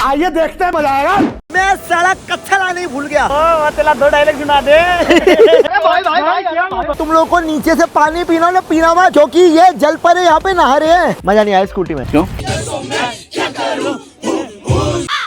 आइए देखते हैं, मजा आएगा। मैं साला कच्चा लाना ही भूल गया। तेरा 2 डायलॉग सुना दे। भाई तुम लोगों को नीचे से पानी पीना ना पीना मत, क्योंकि ये जल पर यहाँ पे नहा रहे हैं। मजा नहीं आया स्कूटी में। क्यों?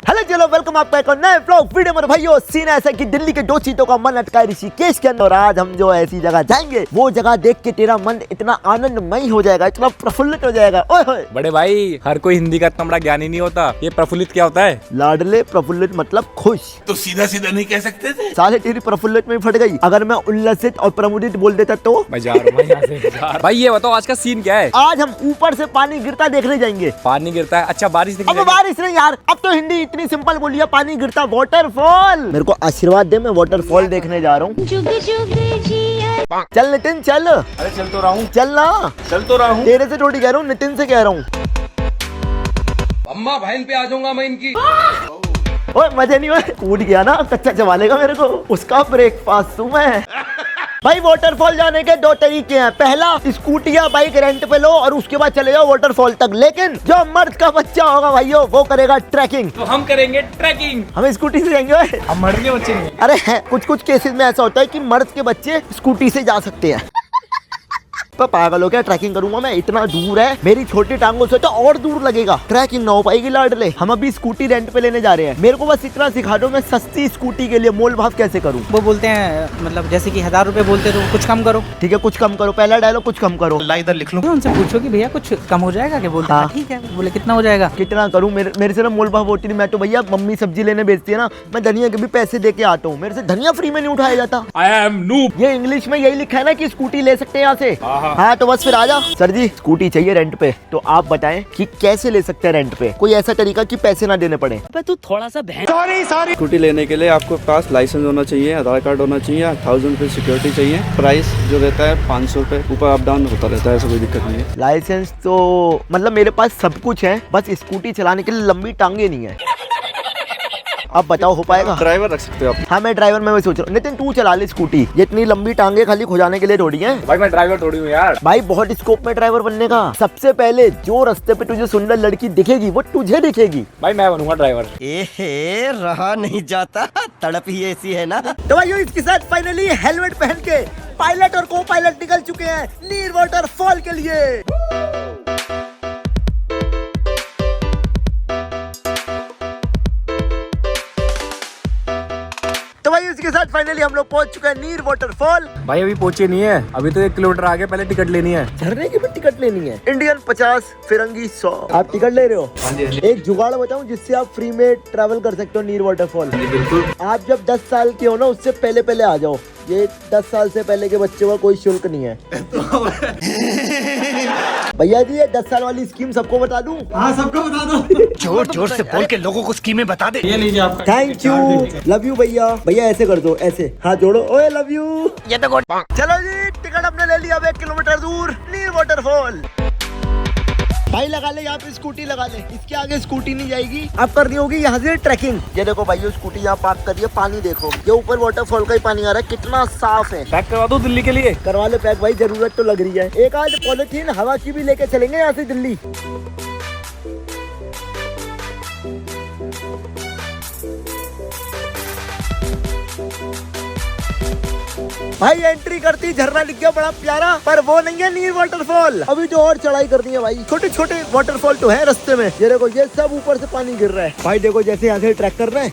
हेलो चलो वेलकम आपका एक और नए व्लॉग वीडियो में। भाइयों सीन ऐसा कि दिल्ली के 2 चीतों का मन अटका है ऋषिकेश के अंदर, और आज हम जो ऐसी जगह जाएंगे वो जगह देख के तेरा मन इतना आनंदमय हो जाएगा, इतना प्रफुल्लित हो जाएगा। ओए होए बड़े भाई, हर कोई हिंदी का इतना बड़ा ज्ञानी नहीं होता। ये प्रफुल्लित क्या होता है? लाडले प्रफुल्लित मतलब खुश। तो सीधा सीधा नहीं कह सकते थे? साले तेरी प्रफुल्लित में फट गई। अगर मैं उल्लसित और प्रमुदित बोल देता तो। मैं जा रहा हूँ यहाँ से। भाई ये बताओ आज का सीन क्या है? आज हम ऊपर से पानी गिरता देखने जाएंगे। पानी गिरता है? अच्छा बारिश अब बारिश नहीं यार, अब तो हिंदी इतनी सिंपल बोली है, पानी गिरता वाटरफॉल। मेरे को आशीर्वाद दे, मैं वाटरफॉल देखने जा रहा हूँ। चल नितिन चल। अरे चल तो रहा हूँ। चल ना। चल तो रहा हूँ। तेरे से थोड़ी कह रहा हूँ, नितिन से कह रहा हूँ। अम्मा बहन पे आ जाऊंगा मैं इनकी। ओए मजे नहीं हुए, कूद गया ना, कच्चा चबा लेगा मेरे को, उसका ब्रेकफास्ट हूँ मैं। भाई वाटरफॉल जाने के 2 तरीके हैं। पहला स्कूटी या बाइक रेंट पे लो और उसके बाद चले जाओ वाटरफॉल तक। लेकिन जो मर्द का बच्चा होगा भाइयों वो करेगा ट्रैकिंग। तो हम करेंगे ट्रैकिंग। हम स्कूटी से जाएंगे। ओए हम मर्द के बच्चे नहीं। अरे है, कुछ केसेस में ऐसा होता है कि मर्द के बच्चे स्कूटी से जा सकते हैं। तो पागल हो क्या, ट्रैकिंग करूंगा मैं? इतना दूर है, मेरी छोटी टांगों से तो और दूर लगेगा, ट्रैकिंग ना हो पाएगी लाडले। हम अभी स्कूटी रेंट पे लेने जा रहे हैं। मेरे को बस इतना सिखा दो, मैं सस्ती स्कूटी के लिए मोल भाव कैसे करूं। वो बोलते हैं मतलब जैसे कि 1000 रुपए बोलते तो कुछ कम करो। ठीक है कुछ कम करो, पहला डायलॉग कुछ कम करो। ला इधर लिख लूं। उनसे पूछो कि भैया कुछ कम हो जाएगा क्या? बोलते हाँ। हैं ठीक है। बोले कितना हो जाएगा? कितना करूं? मेरे से ना मोल भाव होती नहीं। मैं तो भैया मम्मी सब्जी लेने बेचती है ना, मैं धनिया के भी पैसे दे के आता हूँ, मेरे से धनिया फ्री में नहीं उठाया जाता। I am noob. ये इंग्लिश में यही लिखा है ना कि स्कूटी ले सकते हैं यहाँ से। हाँ तो बस फिर आजा। सर जी स्कूटी चाहिए रेंट पे, तो आप बताएं कि कैसे ले सकते हैं रेंट पे? कोई ऐसा तरीका कि पैसे ना देने पड़े? तू थोड़ा सा बहन। स्कूटी लेने के लिए आपको पास लाइसेंस होना चाहिए, आधार कार्ड होना चाहिए, 1000 रुपये सिक्योरिटी चाहिए। प्राइस जो रहता है 500 रुपये, ऊपर अप डाउन होता रहता है, ऐसा कोई दिक्कत नहीं है। लाइसेंस तो मतलब मेरे पास सब कुछ है, बस स्कूटी चलाने के लिए लंबी टांगे नहीं है। अब बताओ हो पाएगा? ड्राइवर रख सकते हो आप। हाँ मैं ड्राइवर में सोच रहा हूँ। नितिन तू चला ले स्कूटी, ये इतनी लंबी टांगे खाली खुजाने के लिए थोड़ी है। भाई मैं ड्राइवर थोड़ी हूँ यार। भाई बहुत स्कोप में ड्राइवर बनने का। सबसे पहले जो रास्ते पे तुझे सुंदर लड़की दिखेगी वो तुझे दिखेगी। भाई मैं बनूंगा ड्राइवर। एहे रहा नहीं जाता, तड़प ही ऐसी है ना। तो भाई इसके साथ फाइनली हेलमेट पहन के पायलट और को पायलट निकल चुके हैं नीर वाटरफॉल के लिए। तो भाई इसके साथ फाइनली हम लोग पहुंच चुके हैं नीर वाटरफॉल। भाई अभी पहुंचे नहीं है, अभी तो 1 किलोमीटर आगे, पहले टिकट लेनी है। झरने की भी टिकट लेनी है। इंडियन 50, फिरंगी 100। आप टिकट ले रहे हो? एक जुगाड़ बताऊं जिससे आप फ्री में ट्रैवल कर सकते हो नीर वाटरफॉल। बिल्कुल। आप जब 10 साल के हो ना उससे पहले आ जाओ। ये 10 साल से पहले के बच्चों का कोई शुल्क नहीं है। भैया जी ये 10 साल वाली स्कीम सबको बता दूं? हाँ सबको बता दो। जोर जोर से बोल के लोगों को स्कीमें बता दे। ये लीजिए आपका। थैंक यू, लव यू भैया। भैया ऐसे कर दो, ऐसे हाथ जोड़ो, ओए लव यू। ये तो चलो जी टिकट हमने ले लिया। अब 1 किलोमीटर दूर नीर वाटरफॉल। भाई लगा ले यहाँ पे स्कूटी लगा ले, इसके आगे स्कूटी नहीं जाएगी। अब करनी होगी यहाँ से ट्रैकिंग। ये देखो भाई स्कूटी यहाँ पार्क करी है, पानी देखो, ये ऊपर वाटरफॉल का ही पानी आ रहा है, कितना साफ है। पैक करवा दो दिल्ली के लिए। करवा ले पैक भाई, जरूरत तो लग रही है। एक आज पॉलिथीन हवा की भी लेके चलेंगे यहाँ से दिल्ली। भाई एंट्री करती झरना दिख गया बड़ा प्यारा, पर वो नहीं है नीर वाटरफॉल। अभी तो और चढ़ाई करनी है भाई। छोटे छोटे वाटरफॉल तो है रास्ते में। ये देखो ये सब ऊपर से पानी गिर रहा है। भाई देखो जैसे यहाँ से ट्रैक कर रहे हैं,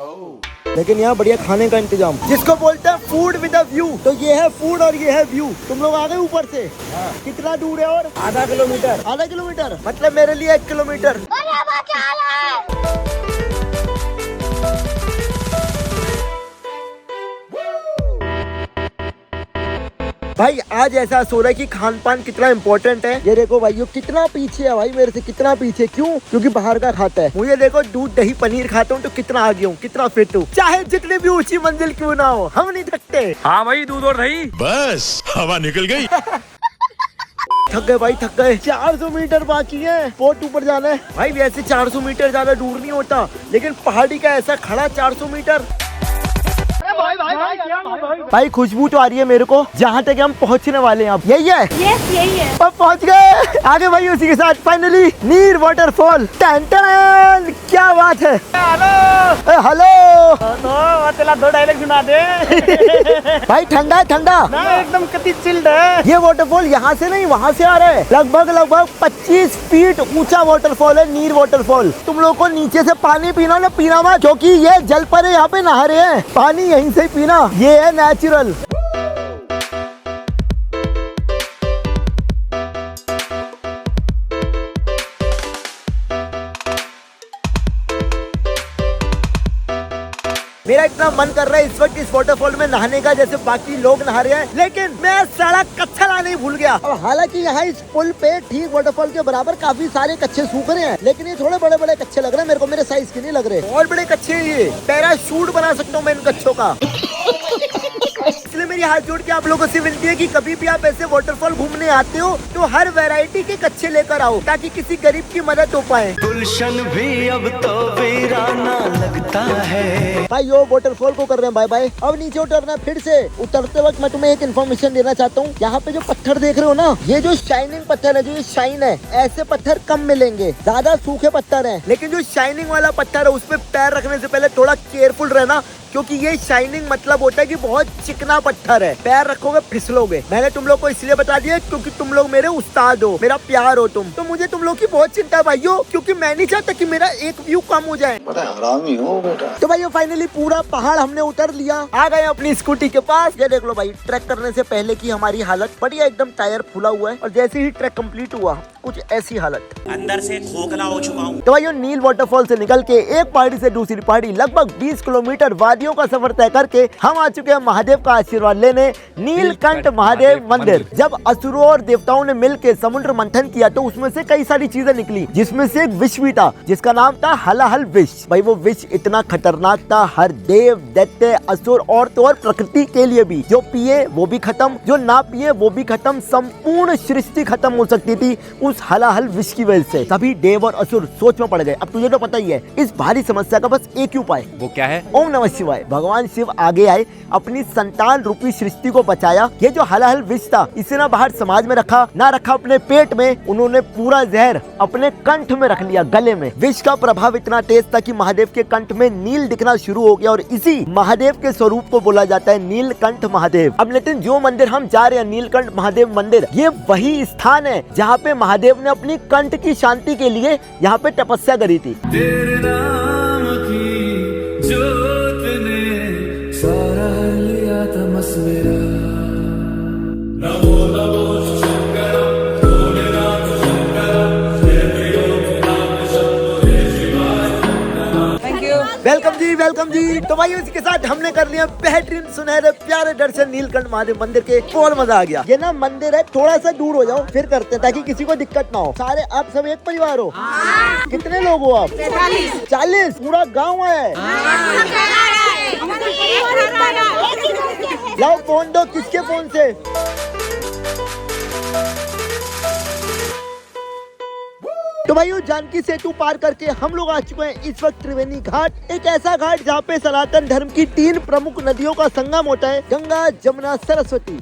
लेकिन यहाँ बढ़िया खाने का इंतजाम, जिसको बोलते हैं फूड विद अ व्यू। तो ये है फूड और ये है व्यू। तुम लोग आ गए ऊपर से? कितना दूर है? और आधा किलोमीटर। आधा किलोमीटर मतलब मेरे लिए 1 किलोमीटर। भाई आज ऐसा हो रहा है कि खान पान कितना इम्पोर्टेंट है। ये देखो भाई कितना पीछे है भाई मेरे से, कितना पीछे। क्यों? क्योंकि बाहर का खाता है। मुझे देखो दूध दही पनीर खाता हूँ तो कितना आगे हूँ, कितना फिट हूँ। चाहे जितनी भी ऊंची मंजिल क्यों ना हो, हम नहीं थकते। हाँ भाई दूध और दही। बस हवा निकल गई। थक गए भाई, थक गए। 400 मीटर बाकी है, बहुत ऊपर जाना है भाई। वैसे 400 मीटर ज्यादा दूर नहीं होता, लेकिन पहाड़ी का ऐसा खड़ा 400 मीटर। भाई खुशबू तो आ रही है मेरे को, जहाँ तक हम पहुँचने वाले हैं अब यही है। यस यही है। अब पहुँच गए आगे भाई। उसी के साथ फाइनली नीर वाटरफॉल। क्या बात है। हेलो दो डायलॉग सुना दे। भाई ठंडा है ठंडा एकदम कति चिल्ड है। ये वाटरफॉल यहाँ से नहीं वहाँ से आ रहा है। लगभग 25 फीट ऊंचा वाटरफॉल है नीर वाटरफॉल। तुम लोग को नीचे से पानी पीना ना पीना मत, क्योंकि ये जल पर यहाँ पे नहा रहे हैं। पानी यहीं से ही पीना, ये है नेचुरल। मेरा इतना मन कर रहा है इस वक्त इस वाटरफॉल में नहाने का जैसे बाकी लोग नहा रहे हैं, लेकिन मैं सारा कच्चा लाने ही भूल गया। और हालांकि यहाँ इस पुल पे ठीक वाटरफॉल के बराबर काफी सारे कच्चे सूख रहे हैं, लेकिन ये थोड़े बड़े बड़े कच्चे लग रहे हैं मेरे को। मेरे साइज के नहीं लग रहे, और बड़े कच्चे हैं ये। पैराशूट बना सकता हूँ मैं इन कच्चों का। इसलिए मेरी हाथ जोड़ के आप लोगों से विनती है कि कभी भी आप ऐसे वाटरफॉल घूमने आते हो तो हर वैरायटी के कच्चे लेकर आओ, ताकि किसी गरीब की मदद हो पाए। गुलशन भी अब तो वीराना लगता है। भाई यो वाटरफॉल को कर रहे हैं बाय बाय। अब नीचे उतरना फिर से। उतरते वक्त मैं तुम्हें एक इन्फॉर्मेशन देना चाहता हूँ। यहाँ पे जो पत्थर देख रहे हो ना, ये जो शाइनिंग पत्थर है, जो ये शाइन है, ऐसे पत्थर कम मिलेंगे, ज्यादा सूखे पत्थर हैं। लेकिन जो शाइनिंग वाला पत्थर है उसपे पैर रखने से पहले थोड़ा केयरफुल रहना, क्योंकि ये शाइनिंग मतलब होता है कि बहुत चिकना पत्थर है, पैर रखोगे फिसलोगे। मैंने तुम लोग को इसलिए बता दिया क्योंकि तुम लोग मेरे उस्ताद हो, मेरा प्यार हो तुम। तो मुझे तुम लोग की बहुत चिंता है भाइयों, क्योंकि मैं नहीं चाहता कि मेरा एक व्यू कम हो जाए। बड़ा हरामी हो बेटा। तो भाइयों फाइनली पूरा पहाड़ हमने उतर लिया, आ गए अपनी स्कूटी के पास। ये देख लो भाई, ट्रैक करने से पहले की हमारी हालत बढ़िया, एकदम टायर फूला हुआ है। और जैसे ही ट्रैक कंप्लीट हुआ कुछ ऐसी हालत, अंदर से खोखला हो चुका हूँ। तो भाइयों नील वाटरफॉल से निकल के एक पहाड़ी से दूसरी पहाड़ी लगभग 20 किलोमीटर वादियों का सफर तय करके हम आ चुके हैं महादेव का आशीर्वाद लेने, नीलकंठ महादेव मंदिर। जब असुरों और देवताओं ने मिलकर समुद्र मंथन किया तो उसमें से कई सारी चीजें निकली, जिसमें से एक विष भी था जिसका नाम था हलाहल विष। भाई वो विष इतना खतरनाक था, हर देव दैत्य असुर और तो और प्रकृति के लिए भी। जो पिए वो भी खत्म, जो ना पिए वो भी खत्म, संपूर्ण सृष्टि खत्म हो सकती थी उस हलाहल विष की वजह से। तभी देव और असुर सोच में पड़ गए। अब तुझे तो पता ही है इस भारी समस्या का बस एक ही उपाय, वो क्या है? ओम नमः शिवाय। भगवान शिव आगे आए, अपनी संतान रूपी सृष्टि को बचाया। ये जो हलाहल विष था इसे ना बाहर समाज में रखा, ना रखा अपने पेट में, उन्होंने पूरा जहर अपने कंठ में रख लिया, गले में। विष का प्रभाव इतना तेज था कि महादेव के कंठ में नील दिखना शुरू हो गया, और इसी महादेव के स्वरूप को बोला जाता है नीलकंठ महादेव। अब लेकिन जो मंदिर हम जा रहे हैं, नीलकंठ महादेव मंदिर, ये वही स्थान है जहाँ पे महादेव ने अपनी कंठ की शांति के लिए यहाँ पे तपस्या करी थी। तेरे नाम की जोत ने सारा लिया तमस मेरा। नमो नमो शंकर भोलेनाथ शंकर, जय नाम शंभो जय शिवाय। Thank you. Welcome ji, welcome ji. तो भाई इसके साथ हमने कर लिया बेहतरीन सुनहरे प्यारे दर्शन नीलकंठ महादेव मंदिर के। और मजा आ गया। ये ना मंदिर है, थोड़ा सा दूर हो जाओ फिर करते हैं, ताकि किसी को दिक्कत ना हो। सारे आप सब एक परिवार हो? कितने लोग हो आप? 40। पूरा गाँव है। लाओ फोन दो, किसके फोन से? तो भाइयों जानकी सेतु पार करके हम लोग आ चुके हैं इस वक्त त्रिवेणी घाट, एक ऐसा घाट जहाँ पे सनातन धर्म की 3 प्रमुख नदियों का संगम होता है, गंगा जमुना सरस्वती।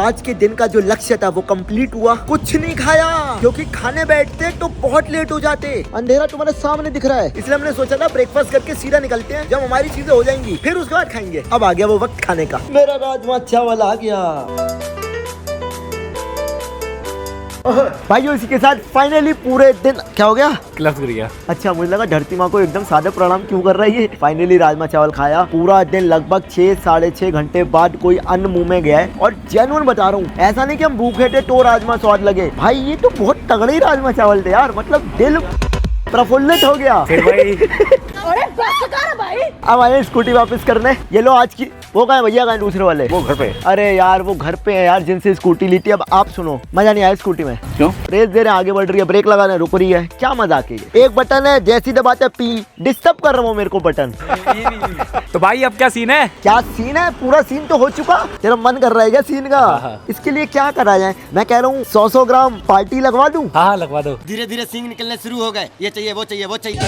आज के दिन का जो लक्ष्य था वो कंप्लीट हुआ। कुछ नहीं खाया क्योंकि खाने बैठते तो बहुत लेट हो जाते। अंधेरा तुम्हारे सामने दिख रहा है, इसलिए हमने सोचा था ब्रेकफास्ट करके सीधा निकलते हैं, जब हमारी चीजें हो जाएंगी फिर उसके बाद खाएंगे। अब आ गया वो वक्त खाने का। मेरा राजमा चावल आ गया। भाइयों इसी के साथ फाइनली पूरे दिन क्या हो गया? क्लब्स गिर गया। अच्छा मुझे लगा धरती माँ को एकदम सादे प्रणाम क्यों कर रही है। फाइनली राजमा चावल खाया। पूरा दिन लगभग 6 साढ़े 6 घंटे बाद कोई अन्न मुंह में गया है। और जेन्युइन बता रहा हूँ, ऐसा नहीं कि हम भूखे थे तो राजमा स्वाद लगे। भाई ये तो बहुत तगड़े राजमा चावल थे यार, मतलब दिल प्रफुल्लित हो गया। फिर भाई अब आए स्कूटी वापस करने। ये लो आज की वो कहाँ है भैया, कहाँ है दूसरे वाले? वो घर पे। अरे यार वो घर पे है यार, जिनसे स्कूटी ली थी। अब आप सुनो, मजा नहीं आया स्कूटी में। क्यों? रेस दे रहे हैं, आगे बढ़ रही है, ब्रेक लगाने रुक रही है, क्या मजाक है ये? एक बटन है, जैसी दबाते पी, डिस्टर्ब कर रहा हूँ मेरे को बटन। तो भाई अब क्या सीन है? क्या सीन है? पूरा सीन तो हो चुका, तेरा मन कर रहा है क्या सीन का? इसके लिए क्या करा जाए? मैं कह रहा हूँ 100 ग्राम पार्टी लगवा दूं। हाँ लगवा दो। धीरे धीरे सींग निकलने शुरू हो गए, ये चाहिए वो चाहिए वो चाहिए।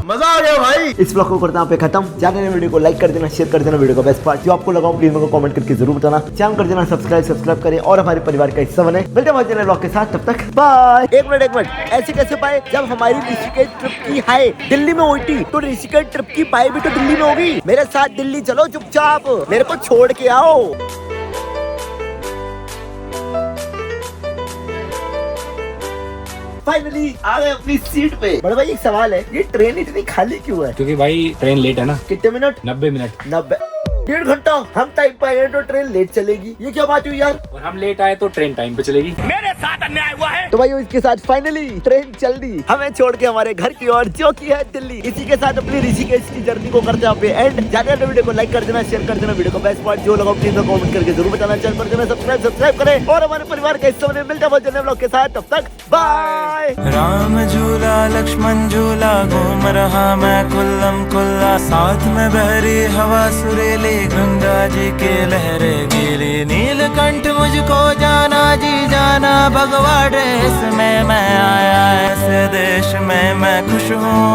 मजा आ गया भाई। इस ब्लॉग को करते हैं पे खत्म। जाने ने वीडियो को लाइक कर देना, शेयर कर देना, वीडियो का बेस्ट पार्ट जो आपको लगा प्लीज मेरे को कमेंट करके जरूर बताना। चैनल कर देना सब्सक्राइब करें और हमारे परिवार का हिस्सा बने। मिलते हैं चैनल ब्लॉग के साथ, तब तक बाय। एक मिनट, ऐसे कैसे पाए? जब हमारी ऋषिकेश ट्रिप की हाई दिल्ली में हुई थी, तो ऋषिकेश ट्रिप की पाई भी तो दिल्ली में होगी। मेरे साथ दिल्ली चलो चुपचाप, मेरे को छोड़ के आओ। फाइनली आ गए अपनी सीट पे। बड़े भाई एक सवाल है, ये ट्रेन इतनी खाली क्यों है? क्योंकि भाई ट्रेन लेट है ना। कितने मिनट? 90 मिनट। 90 1.5 घंटा हम टाइम पे आए तो ट्रेन लेट चलेगी, ये क्या बात हुई यार? और हम लेट आए तो ट्रेन टाइम पे चलेगी। तो भाई इसके साथ फाइनली ट्रेन चल दी हमें छोड़ के हमारे घर की ओर, जो की है दिल्ली। इसी के साथ अपनी ऋषिकेश की जर्नी को करते हैं एंड। जाने वीडियो को लाइक कर देना, शेयर कर देना, वीडियो को बेस्ट पार्ट जो लगा प्लीज कमेंट करके जरूर बताना। चैनल कर देना सब्सक्राइब करें और हमारे परिवार के हिस्से में मिलते हैं जन्म ब्लॉग के साथ। तब तक बाय। राम झूला लक्ष्मण झूला, घूम रहा मैं कुल्लम कुल्ला, साथ में बहरी हवा सुरीली, गंगा जी के लहरे गीली, नीलकंठ मुझको जाना जी जाना, भगवा ड्रेस में मैं आया ऐसे देश में मैं खुश हूँ।